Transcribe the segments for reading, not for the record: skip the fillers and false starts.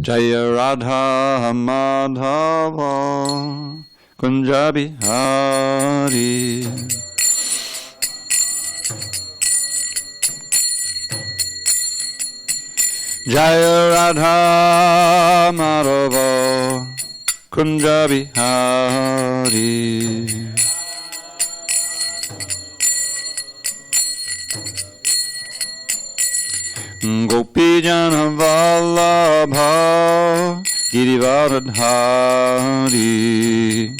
Jaya Radha Madhava Kunja Bihari. Jaya Radha Madhava Kunja Bihari. Gopi Jana Vallabha Girivardhari.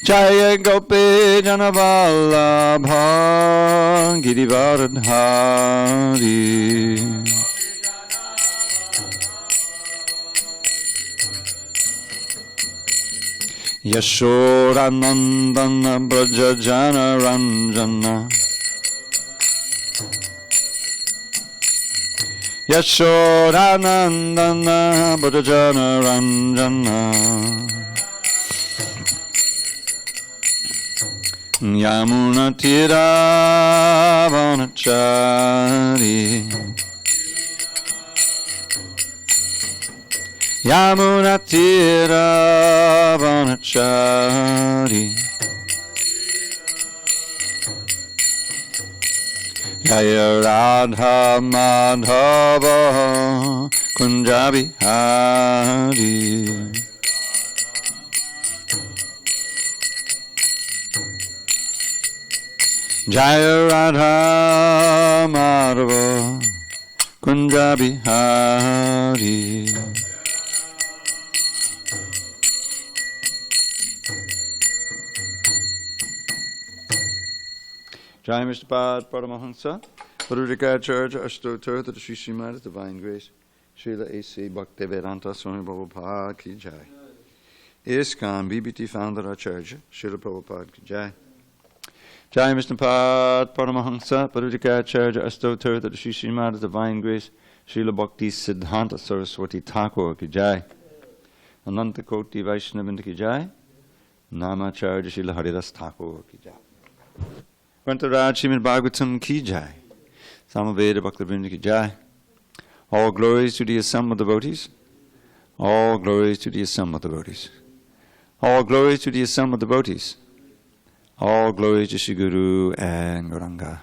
Jaya Gopi Jana Vallabha Girivardhari. Yashodanandana Brajajana Ranjana. Yashodanandana Brajajana Ranjana. Yamuna Tira Vanachari. Yamuna Tira Vanachari. Jaya Radha Madhava Kunja Bihari. Jaya Radha Madhava Kunja Bihari. Jai Mr. Pad Paramahansa, Parudikacharya Ashtotar to the Sri Srimad Divine Grace, Srila A.C. Bhaktivedanta Swami Prabhupada Ki Jai. ISKCON BBT founder Acharya, Srila Prabhupada Ki Jai. Jai Mr. Pad Paramahansa, Parudikacharya Ashtotar to the Sri Srimad Divine Grace, Srila Bhakti Siddhanta Saraswati Thakur Ki Jai. Ananta Koti Vaishnavinda Ki Jai. Namacharya Srila Haridas Thakur Ki Jai. Grantaraj Srimad Bhagavatam Ki Jai. Samaveda Bhaktivinoda Ki Jai. All glories to the assembled devotees. All glories to the assembled devotees. All glories to the assembled devotees. All glories to Shri Guru and Gauranga.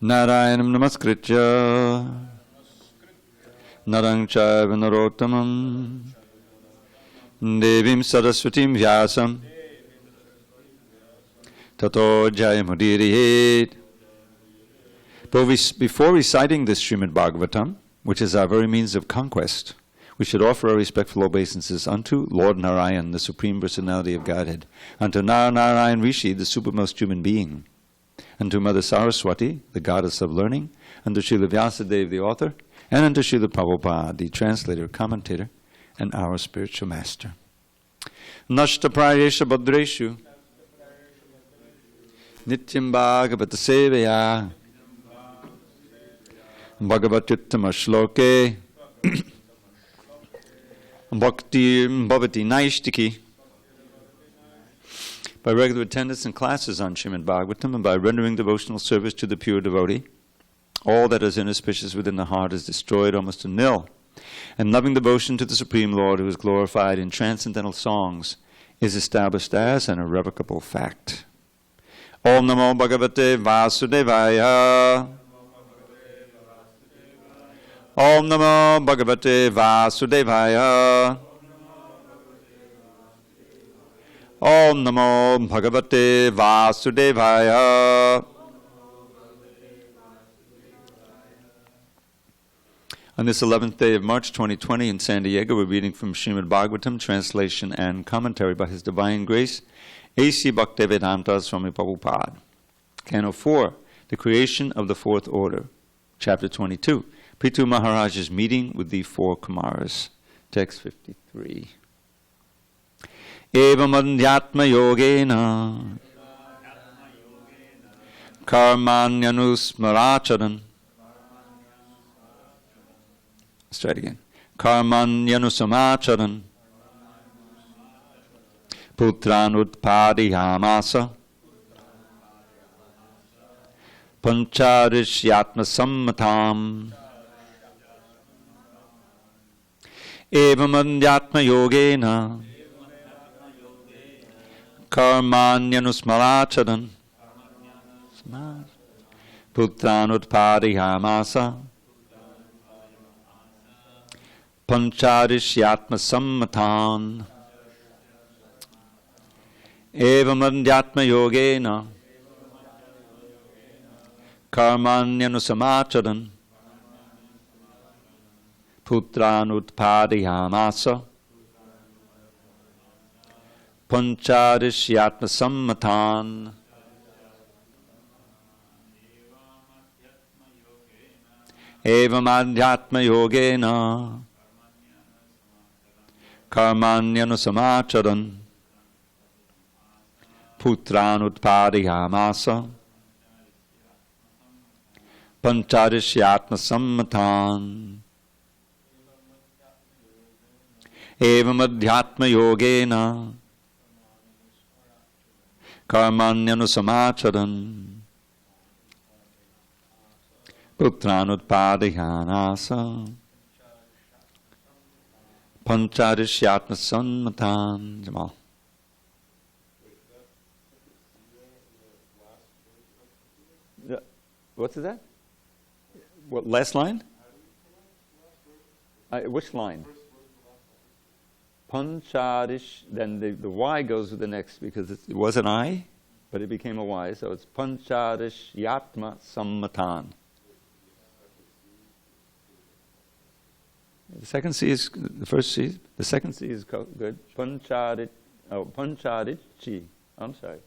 Narayanam Namaskritya Narang Chaiva Narottamam Devim Saraswatim Vyasam Tato Jayamudirihet. Before reciting this Srimad Bhagavatam, which is our very means of conquest, we should offer our respectful obeisances unto Lord Narayan, the Supreme Personality of Godhead, unto Narayan Rishi, the supermost human being, unto Mother Saraswati, the goddess of learning, unto Srila Vyasadeva, the author, and unto Srila Prabhupada, the translator, commentator, and our spiritual master. Nashta Prayesha Bhadreshu Nityam Bhagavata Sevaya Bhagavatuttama Shloke Bhakti Bhavati Naishtiki. By regular attendance in classes on Srimad Bhagavatam and by rendering devotional service to the pure devotee, all that is inauspicious within the heart is destroyed almost to nil. And loving devotion to the Supreme Lord, who is glorified in transcendental songs, is established as an irrevocable fact. Om Namo Bhagavate Vasudevaya. Om Namo Bhagavate Vasudevaya. Om Namo Bhagavate Vasudevaya. On this 11th day of March 2020 in SanDiego, we're reading from Srimad Bhagavatam, translation and commentary by His Divine Grace, A.C. Bhaktivedanta Swami Prabhupada. Canto 4, The Creation of the Fourth Order. Chapter 22, Prithu Maharaj's Meeting with the Four Kumaras. Text 53. Evam adhyatma yogena karmanyanusmaracharan. Let's try it again. Karmanyanusamacharan Putran utpadiyamasa pancharishyatma sammatam evamadhyatma yogena karmanyanusmaracharan putran utpadiyamasa pancharishyatma sammatan evamadhyatma yogena karmanyanusamacharan putran utpadiyamasa pancharishyatma sammatan evamadhyatma yogena karmanyanusamacharan putran utpadiyamasa pancharishyatma sammatan evamadhyatma yogena karmanyanusamacharan putran utpadayanasa pancharishyatma sammatan. Jamal. What's that? What, last line? Which line? Pancharish, then the Y goes with the next because it was an I, but it became a Y, so it's pancharishyatma sammatan. The second C is, the first C, the second C is good. Pancharichi. I'm sorry.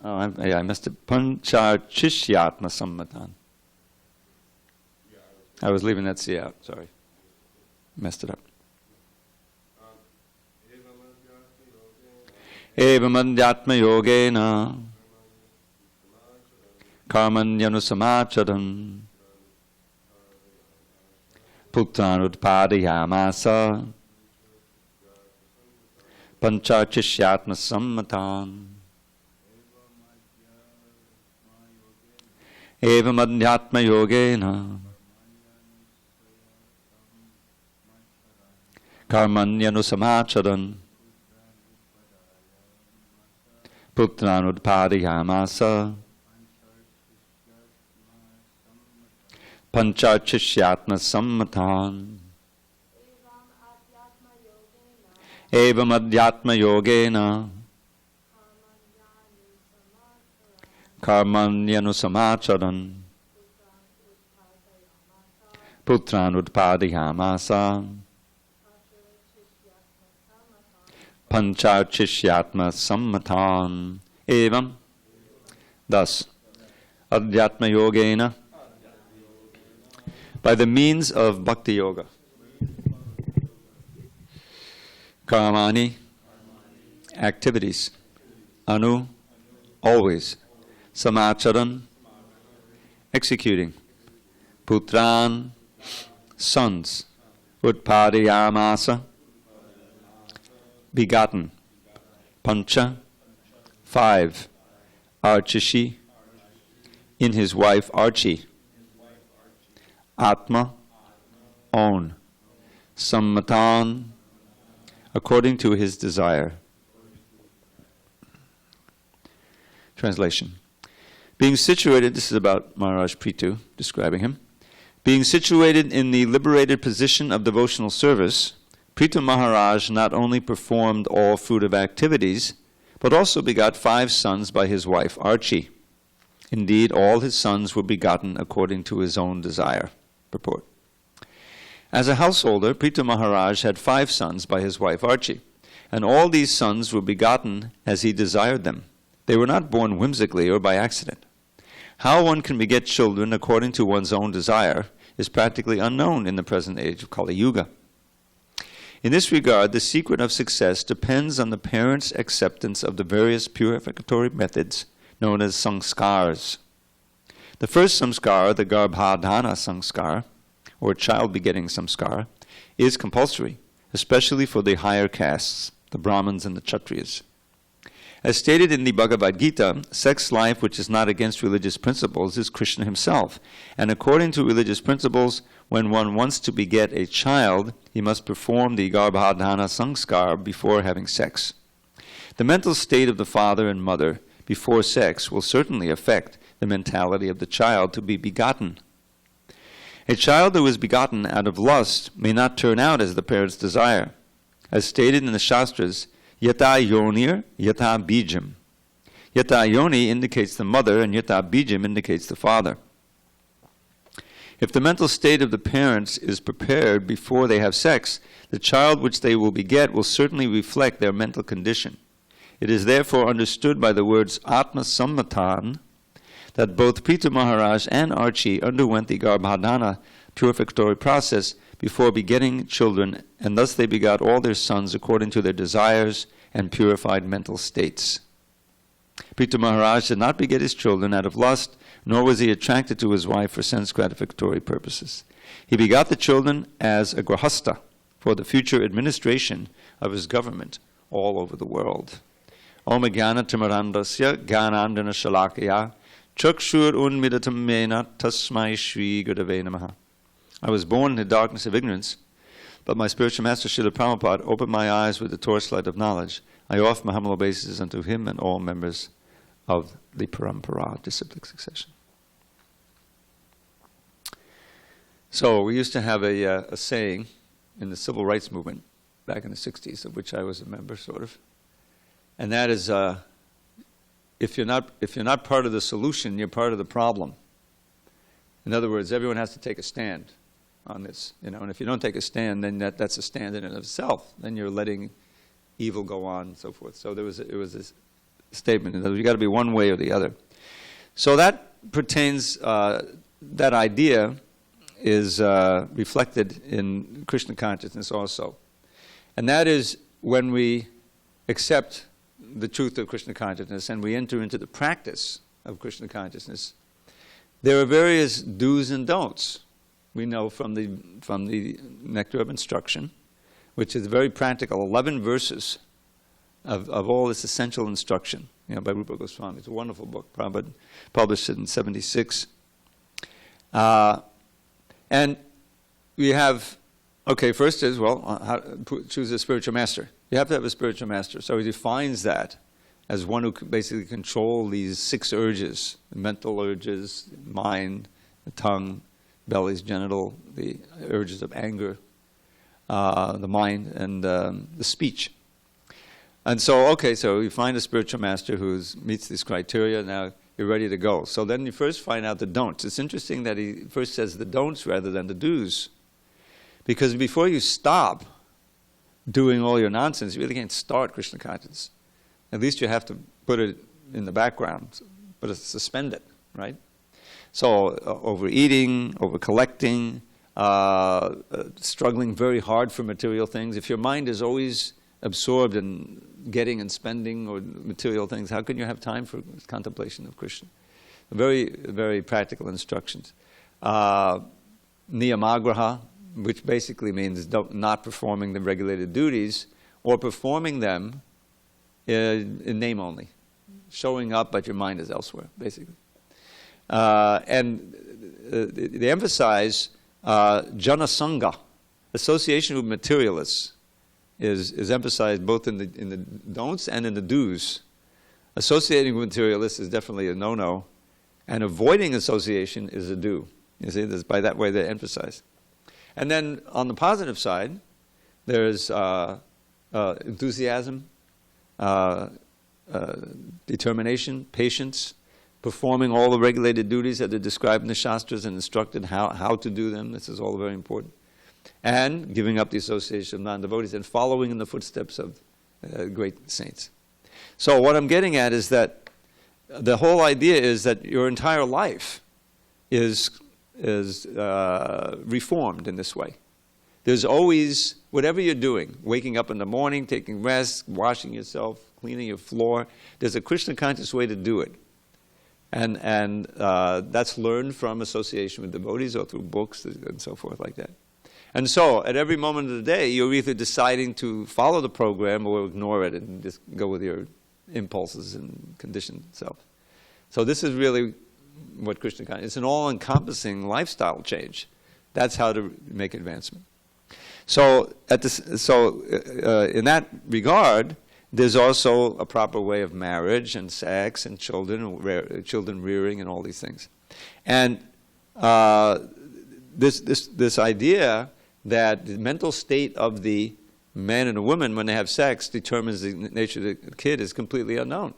I missed it. Pancharchishyatma sammatan. I was leaving that C out, sorry. Messed it up. Evamadhyatma yogena karmanyanusamacharan putran utpadiyamasa panchachishyatma sammatan evamadhyatma yogena karmanyanusamacharan putran utpadiyamasa panchachishyatma sammatan evamadhyatma yogena karmanyanusamacharan putran utpadiyamasa panchachishyatma sammatan evam. Thus, adhyatma yogena, by the means of bhakti yoga, karmani, activities, anu, always, samacharan, executing, putran, sons, utpadiyamasa, begotten, pancha, 5, archishi, in his wife Archi, atma, own, sammatan, according to his desire. Translation. Being situated, this is about Maharaj Prithu, describing him. Being situated in the liberated position of devotional service, Prithu Maharaj not only performed all fruitive activities, but also begot 5 sons by his wife Archi. Indeed, all his sons were begotten according to his own desire. Purport. As a householder, Prithu Maharaj had 5 sons by his wife Archi, and all these sons were begotten as he desired them. They were not born whimsically or by accident. How one can beget children according to one's own desire is practically unknown in the present age of Kali Yuga. In this regard, the secret of success depends on the parents' acceptance of the various purificatory methods known as sanskars. The first samskar, the garbhadhana sanskar, or child-begetting samskar, is compulsory, especially for the higher castes, the Brahmins and the Kshatriyas. As stated in the Bhagavad Gita, sex life which is not against religious principles is Krishna himself. And according to religious principles, when one wants to beget a child, he must perform the garbhadhana sanskar before having sex. The mental state of the father and mother before sex will certainly affect the mentality of the child to be begotten. A child who is begotten out of lust may not turn out as the parents desire. As stated in the Shastras, yata yonir, yata bijam. Yata yoni indicates the mother, and yata bijam indicates the father. If the mental state of the parents is prepared before they have sex, the child which they will beget will certainly reflect their mental condition. It is therefore understood by the words Atma Sammatan that both Prithu Maharaj and Archie underwent the Garbhadhana purificatory process before begetting children, and thus they begot all their sons according to their desires and purified mental states. Prithu Maharaj did not beget his children out of lust, nor was he attracted to his wife for sense gratificatory purposes. He begot the children as a grahasta for the future administration of his government all over the world. Om Jnana Timarandasya Jnanandana Shalakaya Chakshur Unmidatam Mena Tasmai Shri Gurave Namaha. I was born in the darkness of ignorance, but my spiritual master Srila Prabhupada opened my eyes with the torchlight of knowledge. I offer my humble obeisances unto him and all members of the Parampara disciplic succession. So we used to have a saying in the civil rights movement back in the 60s, of which I was a member, sort of. And that is, if you're not part of the solution, you're part of the problem. In other words, everyone has to take a stand on this, and if you don't take a stand, then that's a stand in and of itself. Then you're letting evil go on and so forth. So it was this statement that you got to be one way or the other. So that pertains, that idea is reflected in Krishna consciousness also. And that is when we accept the truth of Krishna consciousness and we enter into the practice of Krishna consciousness, there are various do's and don'ts. We know from the Nectar of Instruction, which is very practical, 11 verses of all this essential instruction, by Rupa Goswami. It's a wonderful book, Prabhupada published it in 1976. And we have, first is, choose a spiritual master. You have to have a spiritual master. So he defines that as one who can basically control these 6 urges: the mental urges, mind, the tongue, belly's genital, the urges of anger, the mind, and the speech. And so, so you find a spiritual master who meets these criteria. Now you're ready to go. So then you first find out the don'ts. It's interesting that he first says the don'ts rather than the do's, because before you stop doing all your nonsense, you really can't start Krishna consciousness. At least you have to put it in the background, but suspend it, right? So overeating, over-collecting, struggling very hard for material things. If your mind is always absorbed in getting and spending or material things, how can you have time for contemplation of Krishna? Very, very practical instructions. Niyamagraha, which basically means not performing the regulated duties, or performing them in name only, showing up but your mind is elsewhere, basically. And they emphasize janasanga, association with materialists, is emphasized both in the don'ts and in the do's. Associating with materialists is definitely a no-no, and avoiding association is a do. You see, by that way they emphasize. And then on the positive side, there's enthusiasm, determination, patience, performing all the regulated duties that are described in the Shastras and instructed how to do them. This is all very important. And giving up the association of non-devotees and following in the footsteps of great saints. So what I'm getting at is that the whole idea is that your entire life is reformed in this way. There's always, whatever you're doing, waking up in the morning, taking rest, washing yourself, cleaning your floor, there's a Krishna conscious way to do it. And that's learned from association with devotees or through books and so forth like that. And so at every moment of the day, you're either deciding to follow the program or ignore it and just go with your impulses and conditioned self. So this is really what Krishna consciousness. It's an all-encompassing lifestyle change. That's how to make advancement. So in that regard, there's also a proper way of marriage and sex and children rearing and all these things. And this idea that the mental state of the man and a woman when they have sex determines the nature of the kid is completely unknown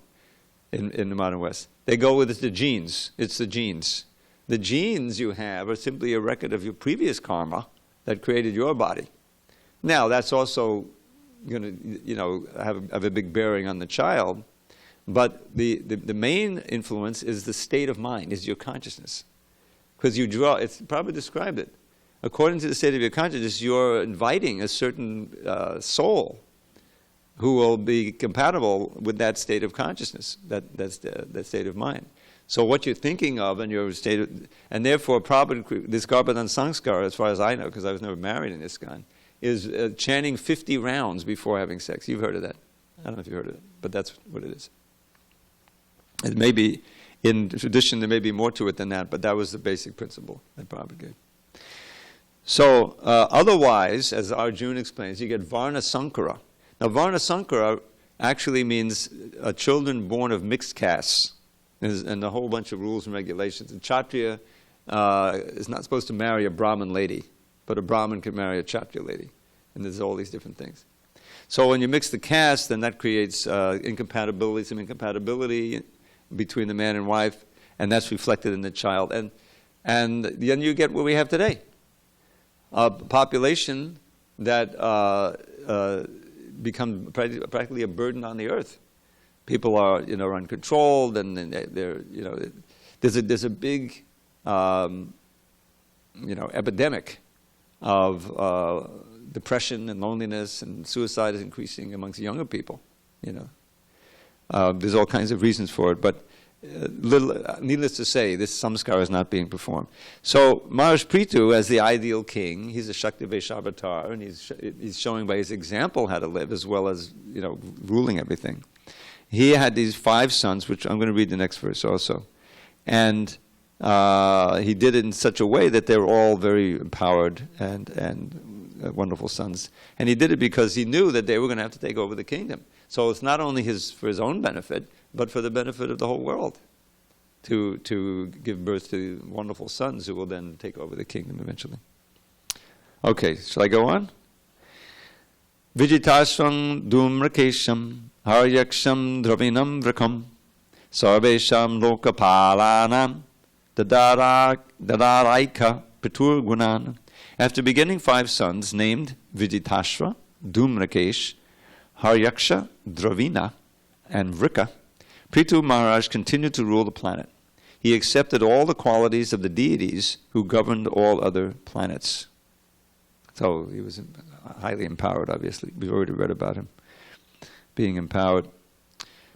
in the modern West. They go with the genes. It's the genes. The genes you have are simply a record of your previous karma that created your body. Now, that's also going to, have a big bearing on the child, but the main influence is the state of mind, is your consciousness. Because it's probably described it. According to the state of your consciousness, you're inviting a certain soul who will be compatible with that state of consciousness, that state of mind. So what you're thinking of and your state of, and therefore probably this Garbhadan Sanskar, as far as I know, because I was never married in ISKCON, is chanting 50 rounds before having sex. You've heard of that. I don't know if you've heard of it, but that's what it is. It may be, in tradition, there may be more to it than that, but that was the basic principle that Prabhupada gave. So otherwise, as Arjuna explains, you get Varna Sankara. Now Varna Sankara actually means children born of mixed castes, and a whole bunch of rules and regulations. And Kshatriya is not supposed to marry a Brahmin lady, but a Brahmin can marry a Kshatriya lady. And there's all these different things. So when you mix the caste, then that creates some incompatibility between the man and wife, and that's reflected in the child. And then you get what we have today. A population that become practically a burden on the earth. People are, uncontrolled, and they're, there's a big, epidemic of depression and loneliness, and suicide is increasing amongst younger people. There's all kinds of reasons for it, but needless to say, this samskara is not being performed. So Maharaj Prithu, as the ideal king, he's a Shakti Vaishnava, and he's showing by his example how to live, as well as ruling everything. He had these 5 sons, which I'm going to read the next verse also, and he did it in such a way that they were all very empowered and wonderful sons. And he did it because he knew that they were going to have to take over the kingdom. So it's not only for his own benefit, but for the benefit of the whole world, to give birth to wonderful sons who will then take over the kingdom eventually. Okay, shall I go on? Vijitasvam dhumrakesham haryaksham dravinam vrakam sarvesham lokapalanam dadaraika pitur gunan. After begetting 5 sons named Vijitashva, Dhumrakesh, Haryaksha, Dravina, and Vrika, Prithu Maharaj continued to rule the planet. He accepted all the qualities of the deities who governed all other planets. So he was highly empowered, obviously. We've already read about him being empowered.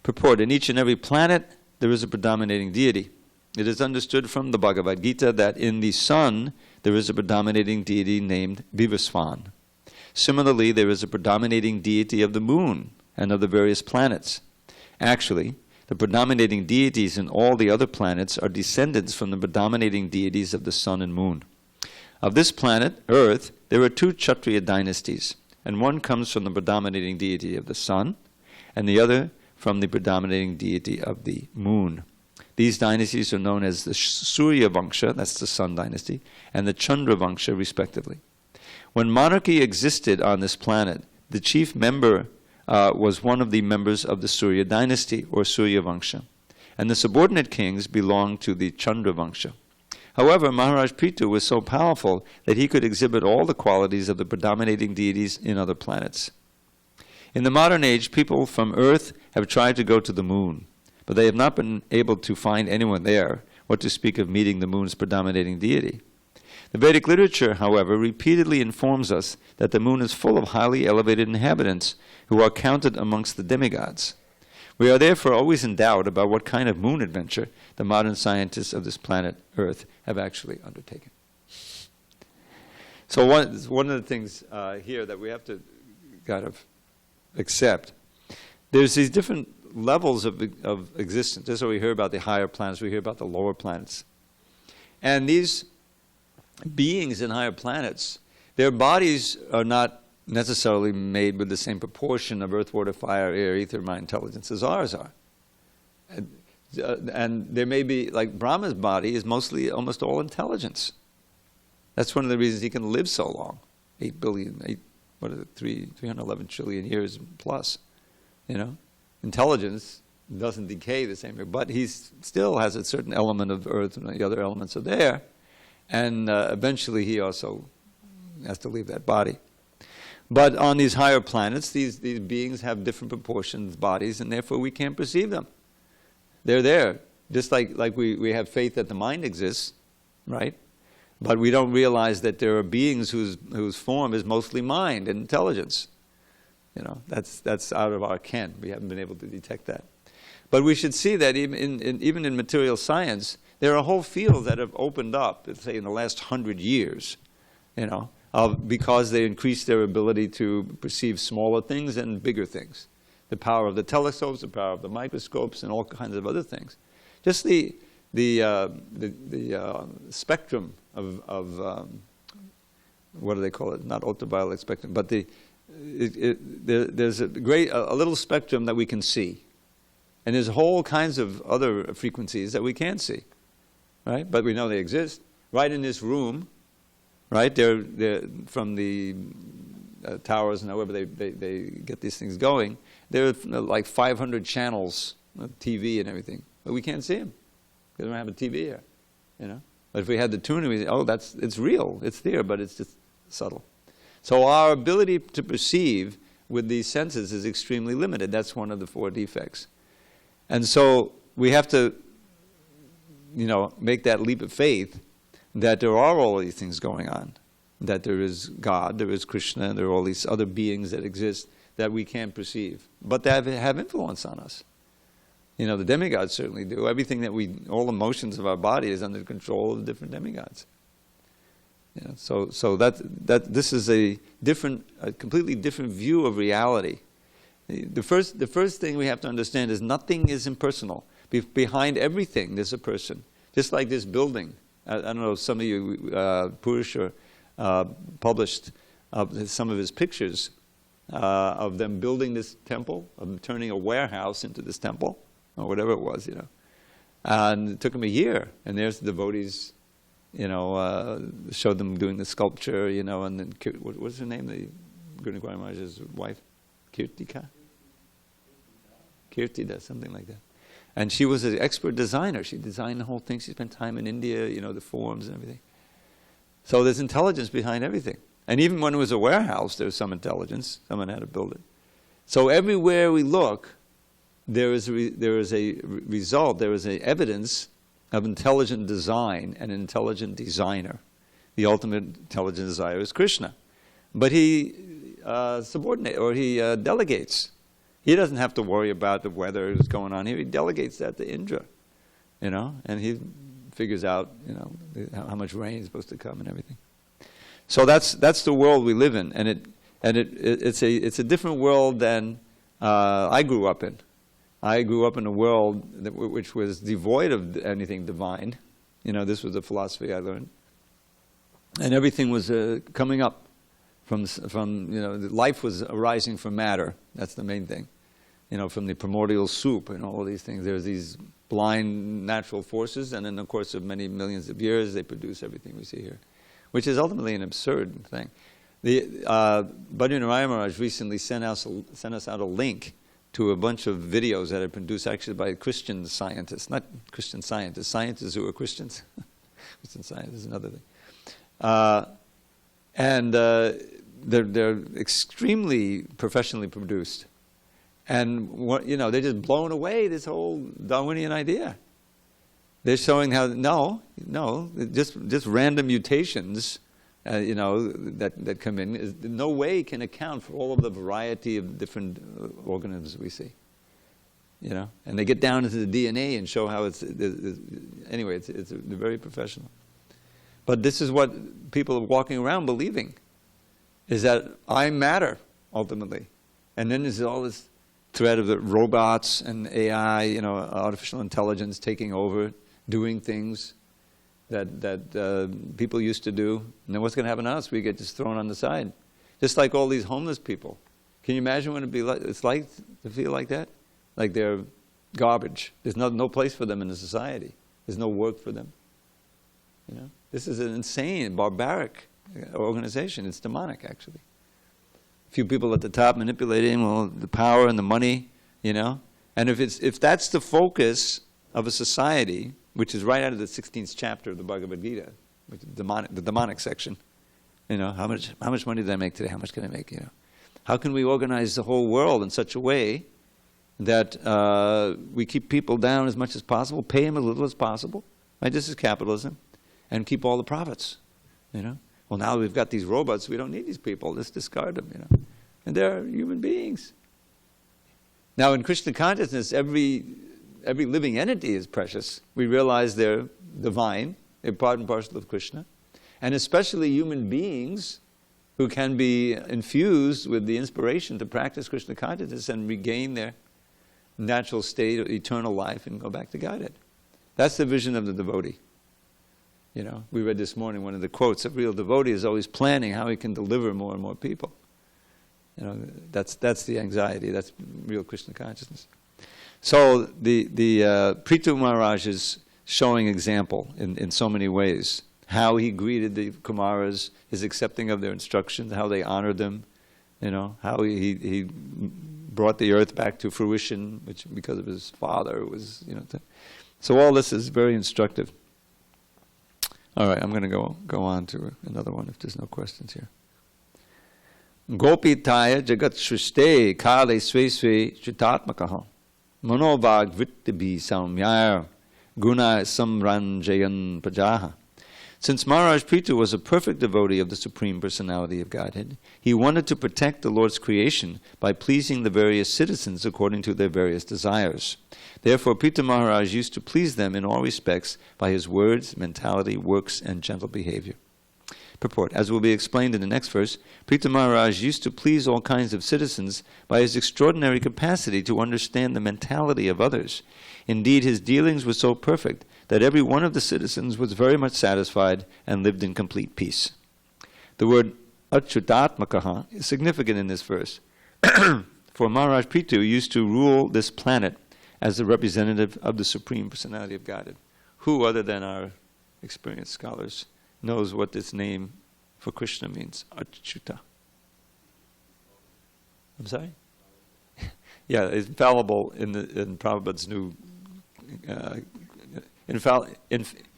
Purport: in each and every planet there is a predominating deity. It is understood from the Bhagavad Gita that in the sun there is a predominating deity named Vivasvan. Similarly, there is a predominating deity of the moon and of the various planets. Actually, the predominating deities in all the other planets are descendants from the predominating deities of the sun and moon. Of this planet, Earth, there are 2 Kshatriya dynasties, and one comes from the predominating deity of the sun, and the other from the predominating deity of the moon. These dynasties are known as the Surya Vangsha, that's the sun dynasty, and the Chandra Vangsha, respectively. When monarchy existed on this planet, the chief member was one of the members of the Surya dynasty, or Surya Vangsha, and the subordinate kings belonged to the Chandra Vangsha. However, Maharaj Prithu was so powerful that he could exhibit all the qualities of the predominating deities in other planets. In the modern age, people from Earth have tried to go to the moon, but they have not been able to find anyone there, what to speak of meeting the moon's predominating deity. The Vedic literature, however, repeatedly informs us that the moon is full of highly elevated inhabitants who are counted amongst the demigods. We are therefore always in doubt about what kind of moon adventure the modern scientists of this planet Earth have actually undertaken. So one of the things here that we have to kind of accept, there's these different levels of existence. That's what we hear about the higher planets. We hear about the lower planets. And these beings in higher planets, their bodies are not necessarily made with the same proportion of earth, water, fire, air, ether, mind, intelligence as ours are. And there may be, like Brahma's body is mostly almost all intelligence. That's one of the reasons he can live so long. 311 trillion years plus. Intelligence doesn't decay the same way, but he still has a certain element of earth and the other elements are there. And eventually he also has to leave that body. But on these higher planets, these beings have different proportions of bodies, and therefore we can't perceive them. They're there. Just like we have faith that the mind exists, right? But we don't realize that there are beings whose form is mostly mind and intelligence. That's out of our ken. We haven't been able to detect that. But we should see that even in material science, there are whole fields that have opened up, let's say in the last 100 years, because they increased their ability to perceive smaller things and bigger things. The power of the telescopes, the power of the microscopes, and all kinds of other things. Just the spectrum of what do they call it? Not ultraviolet spectrum, but there's a little spectrum that we can see, and there's whole kinds of other frequencies that we can't see, right? But we know they exist. Right in this room, right? They're from the towers and however they get these things going. There are like 500 channels of TV and everything, but we can't see them because we don't have a TV here, But if we had the tuner, we say, oh, it's real, it's there, but it's just subtle. So our ability to perceive with these senses is extremely limited. That's one of the 4 defects. And so we have to, make that leap of faith that there are all these things going on, that there is God, there is Krishna, there are all these other beings that exist that we can't perceive, but that have influence on us. The demigods certainly do. Everything all the motions of our body is under the control of the different demigods. So that this is a completely different view of reality. The first thing we have to understand is nothing is impersonal. Behind everything, there's a person. Just like this building. I don't know, some of you, Purusha published some of his pictures of them building this temple, of turning a warehouse into this temple, or whatever it was, And it took him a year, and there's the devotees, showed them doing the sculpture, and then, what was her name, the Guru Gopal Maharaj's wife? Kirtida, something like that. And she was an expert designer. She designed the whole thing. She spent time in India, the forms and everything. So there's intelligence behind everything. And even when it was a warehouse, there was some intelligence. Someone had to build it. So everywhere we look, there is a result, there is a evidence of intelligent design and an intelligent designer. The ultimate intelligent designer is Krishna. But he delegates. He doesn't have to worry about the weather that's going on here. He delegates that to Indra, and he figures out, how much rain is supposed to come and everything. So that's the world we live in, and it's a different world than I grew up in. I grew up in a world which was devoid of anything divine. This was the philosophy I learned, and everything was coming up from life was arising from matter. That's the main thing. From the primordial soup and all of these things. There's these blind natural forces, and in the course of many millions of years, they produce everything we see here, which is ultimately an absurd thing. Bhajan Maharaj recently sent us out a link to a bunch of videos that are produced actually by Christian scientists, not Christian scientists, scientists who are Christians. Christian science is another thing. And they're extremely professionally produced. And they're just blowing away this whole Darwinian idea. They're showing how just random mutations, that come in, no way can account for all of the variety of different organisms we see. And they get down into the DNA and show how it's very professional. But this is what people are walking around believing, is that I matter ultimately, and then there's all this threat of the robots and AI, artificial intelligence taking over, doing things that people used to do. And then what's going to happen to us? We get just thrown on the side. Just like all these homeless people. Can you imagine what it's like to feel like that? Like they're garbage. There's no place for them in the society. There's no work for them. This is an insane, barbaric organization. It's demonic, actually. A few people at the top manipulating the power and the money, And if that's the focus of a society, which is right out of the 16th chapter of the Bhagavad Gita, which is the demonic section, how much money did I make today? How much can I make? How can we organize the whole world in such a way that we keep people down as much as possible, pay them as little as possible? Right? This is capitalism, and keep all the profits. Well, now we've got these robots. We don't need these people. Let's discard them. And they're human beings. Now, in Krishna consciousness, every living entity is precious. We realize they're divine. They're part and parcel of Krishna. And especially human beings who can be infused with the inspiration to practice Krishna consciousness and regain their natural state of eternal life and go back to Godhead. That's the vision of the devotee. We read this morning one of the quotes, a real devotee is always planning how he can deliver more and more people. That's the anxiety, that's real Krishna consciousness. So the Prithu Maharaj is showing example in so many ways. How he greeted the Kumaras, his accepting of their instructions, how they honored them, how he brought the earth back to fruition, which because of his father was, so all this is very instructive. All right, I'm going to go on to another one if there's no questions here. Gopitaya jagat shrishte kale sve sve chitatmakaha manobhag vittibhi saumyaya guna samranjayan prajaha. Since Maharaj Prithu was a perfect devotee of the Supreme Personality of Godhead, he wanted to protect the Lord's creation by pleasing the various citizens according to their various desires. Therefore, Prithu Maharaj used to please them in all respects by his words, mentality, works, and gentle behavior. Purport. As will be explained in the next verse, Prithu Maharaj used to please all kinds of citizens by his extraordinary capacity to understand the mentality of others. Indeed, his dealings were so perfect that every one of the citizens was very much satisfied and lived in complete peace. The word Achyutatmakaha is significant in this verse. For Maharaj Prithu used to rule this planet as the representative of the Supreme Personality of Godhead. Who, other than our experienced scholars, knows what this name for Krishna means? Achyuta. I'm sorry? Yeah, it's infallible in Prabhupada's new...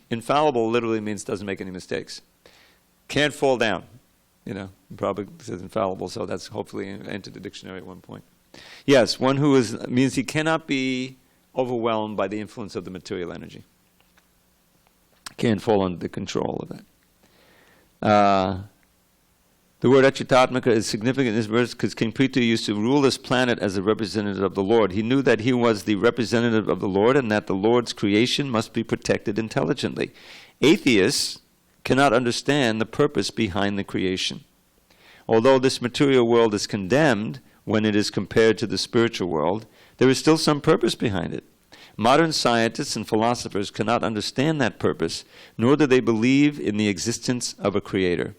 infallible literally means doesn't make any mistakes. Can't fall down. Prabhupada says infallible, so that's hopefully entered the dictionary at one point. Yes, one who means he cannot be overwhelmed by the influence of the material energy. Can't fall under the control of that. The word Achyutatmaka is significant in this verse because King Prithu used to rule this planet as a representative of the Lord. He knew that he was the representative of the Lord and that the Lord's creation must be protected intelligently. Atheists cannot understand the purpose behind the creation. Although this material world is condemned when it is compared to the spiritual world, there is still some purpose behind it. Modern scientists and philosophers cannot understand that purpose, nor do they believe in the existence of a creator.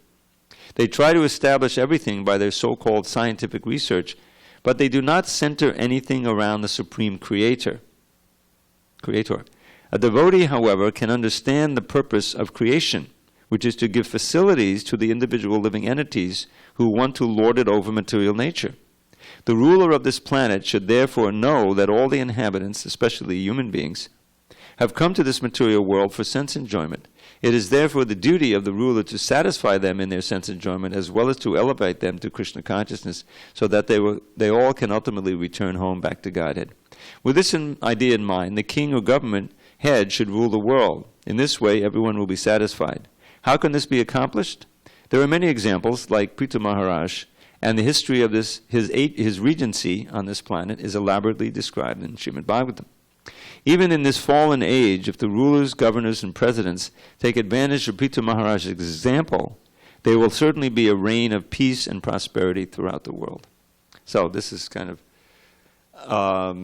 They try to establish everything by their so-called scientific research, but they do not center anything around the Supreme Creator. A devotee, however, can understand the purpose of creation, which is to give facilities to the individual living entities who want to lord it over material nature. The ruler of this planet should therefore know that all the inhabitants, especially human beings, have come to this material world for sense enjoyment. It is therefore the duty of the ruler to satisfy them in their sense enjoyment as well as to elevate them to Krishna consciousness so that they all can ultimately return home back to Godhead. With this idea in mind, the king or government head should rule the world. In this way, everyone will be satisfied. How can this be accomplished? There are many examples, like Prithu Maharaj, and the history of his regency on this planet is elaborately described in Srimad Bhagavatam. Even in this fallen age, if the rulers, governors, and presidents take advantage of Prithu Maharaj's example, there will certainly be a reign of peace and prosperity throughout the world. So this is kind of a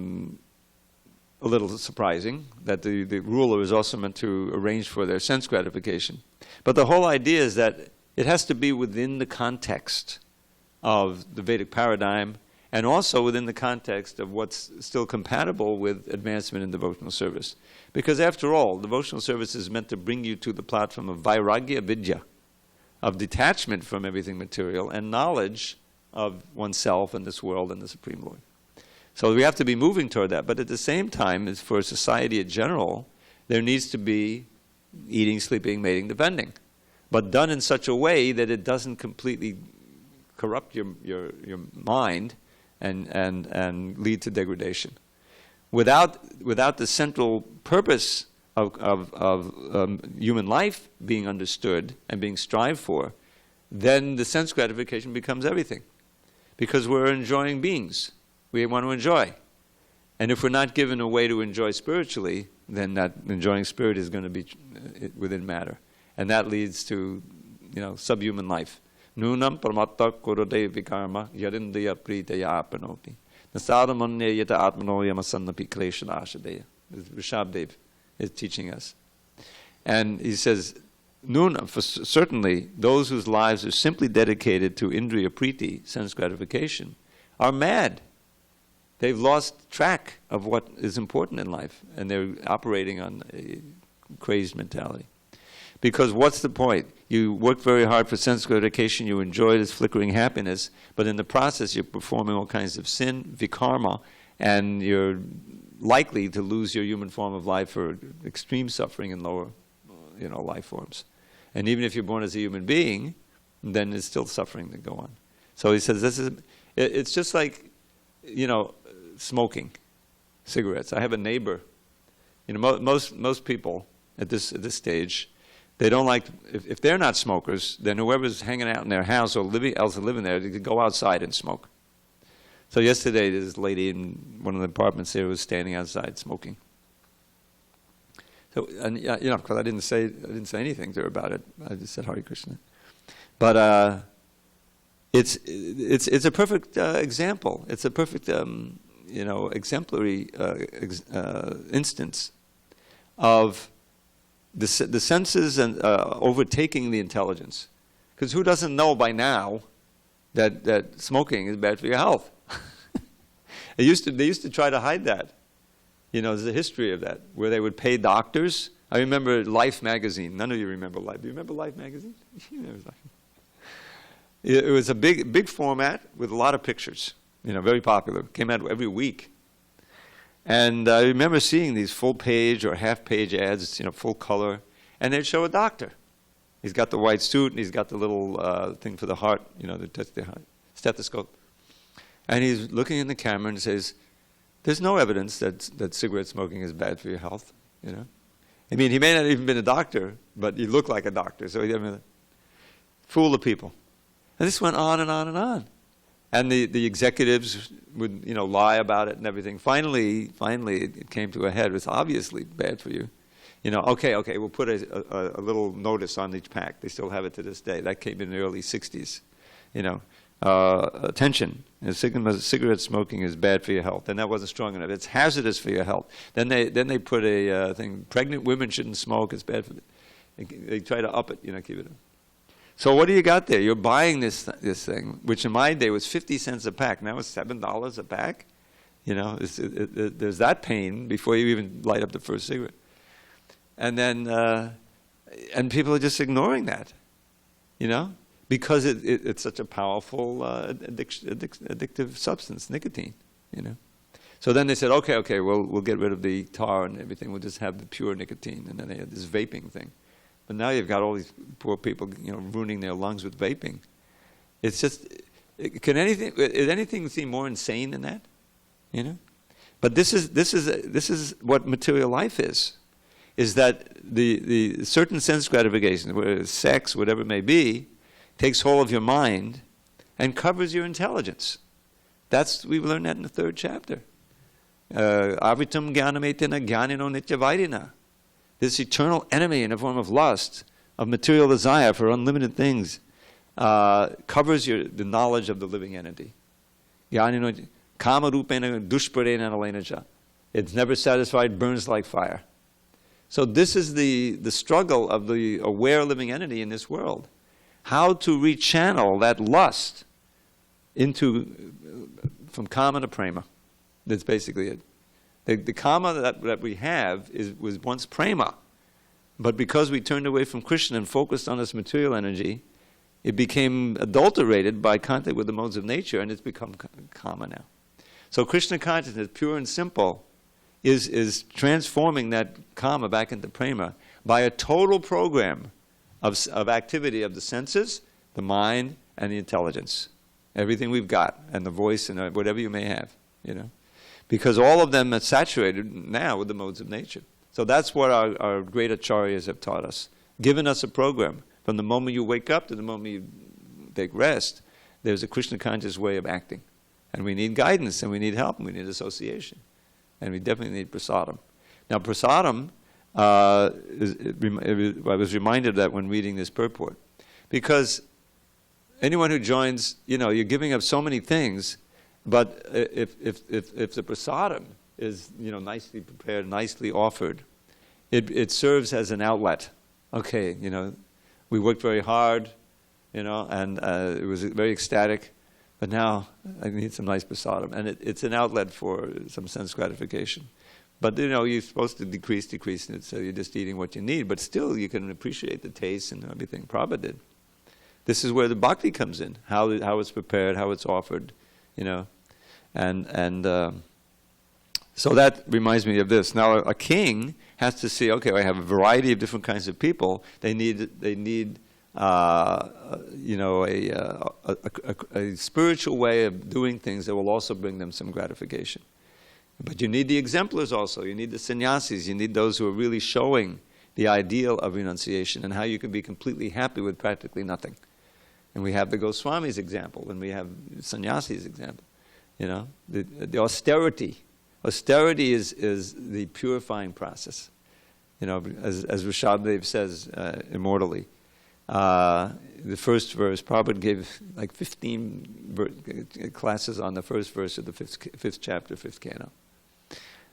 little surprising that the ruler is also meant to arrange for their sense gratification. But the whole idea is that it has to be within the context of the Vedic paradigm and also within the context of what's still compatible with advancement in devotional service. Because after all, devotional service is meant to bring you to the platform of vairagya vidya, of detachment from everything material and knowledge of oneself and this world and the Supreme Lord. So we have to be moving toward that. But at the same time, as for society in general, there needs to be eating, sleeping, mating, defending. But done in such a way that it doesn't completely corrupt your mind and lead to degradation. Without the central purpose of human life being understood and being strived for, then the sense gratification becomes everything. Because we're enjoying beings. We want to enjoy. And if we're not given a way to enjoy spiritually, then that enjoying spirit is going to be within matter. And that leads to, subhuman life. Nunam paramatta kurode vikarma yarindiya pritaya apanoti. Nasadamanya yata atmano yamasannapi kleshanashadeya. Rishabdev is teaching us. And he says, Nunam, for certainly those whose lives are simply dedicated to indriya priti, sense gratification, are mad. They've lost track of what is important in life, and they're operating on a crazed mentality. Because what's the point? You work very hard for sense gratification, you enjoy this flickering happiness, but in the process you're performing all kinds of sin, vikarma, and you're likely to lose your human form of life for extreme suffering in lower life forms. And even if you're born as a human being, then there's still suffering to go on. So he says it's just like, smoking cigarettes. I have a neighbor. Most people at this stage, they don't like, if they're not smokers, then whoever's hanging out in their house or living there, they could go outside and smoke. So yesterday, this lady in one of the apartments there was standing outside smoking. So, and because I didn't say anything to her about it. I just said Hare Krishna. But it's a perfect example. It's a perfect exemplary instance of the senses and overtaking the intelligence. Because who doesn't know by now that smoking is bad for your health? They used to try to hide that. There's a history of that, where they would pay doctors. I remember Life magazine. None of you remember Life. Do you remember Life magazine? It was a big format with a lot of pictures. Very popular. Came out every week. And I remember seeing these full-page or half-page ads, full color, and they'd show a doctor. He's got the white suit, and he's got the little thing for the heart, to test the heart, stethoscope. And he's looking in the camera and says, there's no evidence that cigarette smoking is bad for your health, I mean, he may not have even been a doctor, but he looked like a doctor, so he didn't fool the people. And this went on and on and on. And the executives would, lie about it and everything. Finally, it came to a head. It's obviously bad for you. Okay, we'll put a little notice on each pack. They still have it to this day. That came in the early 60s. Attention. Cigarette smoking is bad for your health. And that wasn't strong enough. It's hazardous for your health. Then they put a thing, pregnant women shouldn't smoke. It's bad for them. They try to up it, keep it up. So what do you got there? You're buying this thing, which in my day was 50 cents a pack. Now it's $7 a pack. There's that pain before you even light up the first cigarette. And then, and people are just ignoring that, because it's such a powerful addictive substance, nicotine, So then they said, okay, we'll get rid of the tar and everything. We'll just have the pure nicotine. And then they had this vaping thing. But now you've got all these poor people, ruining their lungs with vaping. It's just, is anything seem more insane than that? But this is what material life is that the certain sense gratification, whether it's sex, whatever it may be, takes hold of your mind and covers your intelligence. We've learned that in the 3rd chapter. Avitam jnanametena jnanino nityavairina. This eternal enemy in the form of lust, of material desire for unlimited things, covers the knowledge of the living entity. Kama rupena dushparena nalenaja. It's never satisfied, burns like fire. So this is the struggle of the aware living entity in this world. How to rechannel that lust from kama to prema. That's basically it. The kama that we have was once prema, but because we turned away from Krishna and focused on this material energy, it became adulterated by contact with the modes of nature, and it's become kama now. So Krishna consciousness, pure and simple, is transforming that kama back into prema by a total program of activity of the senses, the mind, and the intelligence. Everything we've got, and the voice, and whatever you may have, Because all of them are saturated now with the modes of nature. So that's what our great acharyas have taught us, given us a program. From the moment you wake up to the moment you take rest, there's a Krishna conscious way of acting. And we need guidance, and we need help, and we need association. And we definitely need prasadam. Now prasadam, I was reminded of that when reading this purport. Because anyone who joins, you're giving up so many things, but if the prasadam is, nicely prepared, nicely offered, it serves as an outlet. Okay, we worked very hard, and it was very ecstatic, but now I need some nice prasadam. And it's an outlet for some sense gratification. But, you're supposed to decrease it, so you're just eating what you need, but still you can appreciate the taste and everything Prabhupada did. This is where the bhakti comes in, how it's prepared, how it's offered, and so that reminds me of this. Now a king has to see, okay, I have a variety of different kinds of people. They need a spiritual way of doing things that will also bring them some gratification. But you need the exemplars also. You need the sannyasis. You need those who are really showing the ideal of renunciation and how you can be completely happy with practically nothing. And we have the Goswami's example, and we have sannyasi's example. The austerity. Austerity is the purifying process. As Rishabhdev says immortally. The first verse, Prabhupada gave like 15 classes on the first verse of the fifth chapter, fifth canto,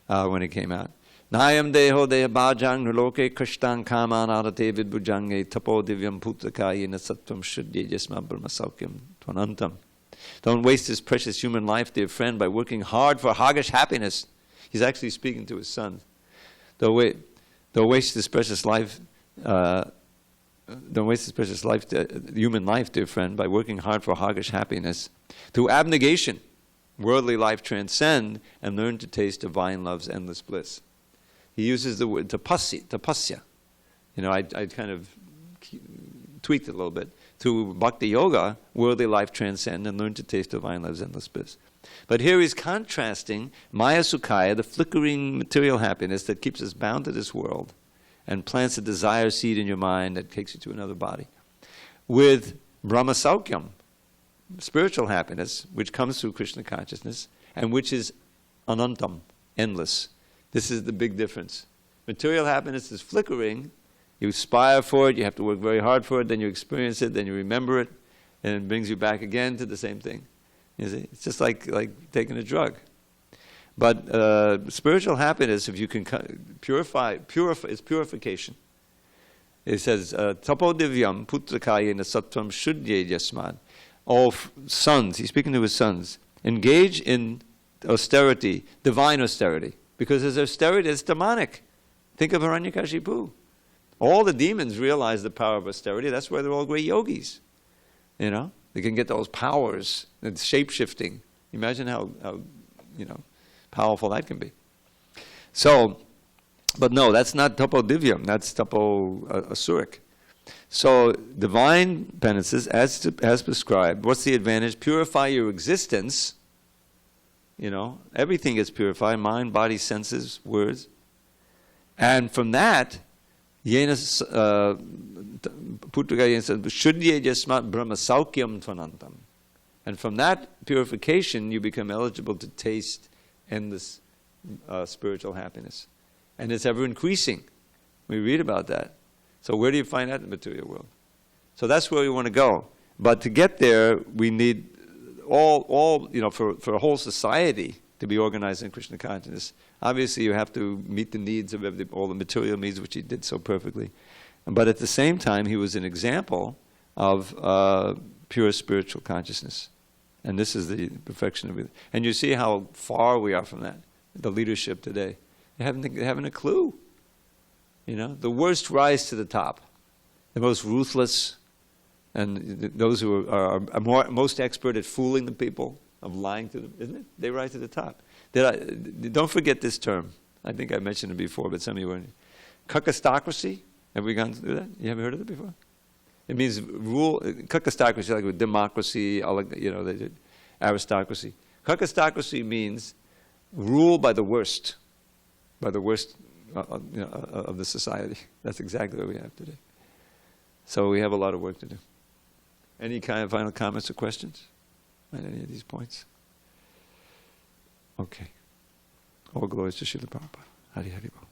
when it came out. Nayam deho deha bhajang nirloke krishtang kaman adate vidbujange tapo divyam putakayena sattvam shuddhye jasma brahmasaukyam tvanantam. Don't waste this precious human life, dear friend, by working hard for haggish happiness. He's actually speaking to his son. Don't waste this precious life. Don't waste this precious life, human life, dear friend, by working hard for haggish happiness. Through abnegation, worldly life transcend and learn to taste divine love's endless bliss. He uses the word tapasya. I kind of tweaked it a little bit. Through bhakti yoga, worldly life transcend and learn to taste divine love's endless bliss. But here he's contrasting maya sukhaya, the flickering material happiness that keeps us bound to this world and plants a desire seed in your mind that takes you to another body, with brahmasaukyam, spiritual happiness, which comes through Krishna consciousness, and which is anantam, endless. This is the big difference. Material happiness is flickering. You aspire for it, you have to work very hard for it, then you experience it, then you remember it, and it brings you back again to the same thing. You see? It's just like taking a drug. But spiritual happiness, if you can purify, it's purification. It says, tapo divyam putrakayena sattvam shuddhye jasmad. All sons, he's speaking to his sons, engage in austerity, divine austerity. Because as austerity is demonic. Think of Hiranyakashipu. All the demons realize the power of austerity. That's why they're all great yogis. They can get those powers, and shape-shifting. Imagine how powerful that can be. So, but no, that's not tapo divyam. That's tapo asuric. So, divine penances, as prescribed, what's the advantage? Purify your existence. Everything gets purified, mind, body, senses, words. And from that, shuddhye jasmat brahmasaukyam tvanantam. And from that purification, you become eligible to taste endless spiritual happiness. And it's ever increasing. We read about that. So where do you find that in the material world? So that's where we want to go. But to get there, we need all for a whole society to be organized in Krishna consciousness, obviously you have to meet the needs of all the material needs, which he did so perfectly. But at the same time, he was an example of pure spiritual consciousness. And this is the perfection of it. And you see how far we are from that, the leadership today. They haven't a clue. The worst rise to the top. The most ruthless, and those who are most expert at fooling the people, of lying to them, isn't it? They rise to the top. Don't forget this term. I think I mentioned it before, but some of you weren't. Kakistocracy. Have we gone through that? You haven't heard of it before? It means rule. Kakistocracy, like with democracy, aristocracy. Kakistocracy means rule by the worst of the society. That's exactly what we have today. So we have a lot of work to do. Any kind of final comments or questions on any of these points? Okay. All glories to Srila Prabhupada. Hari Hari Bol.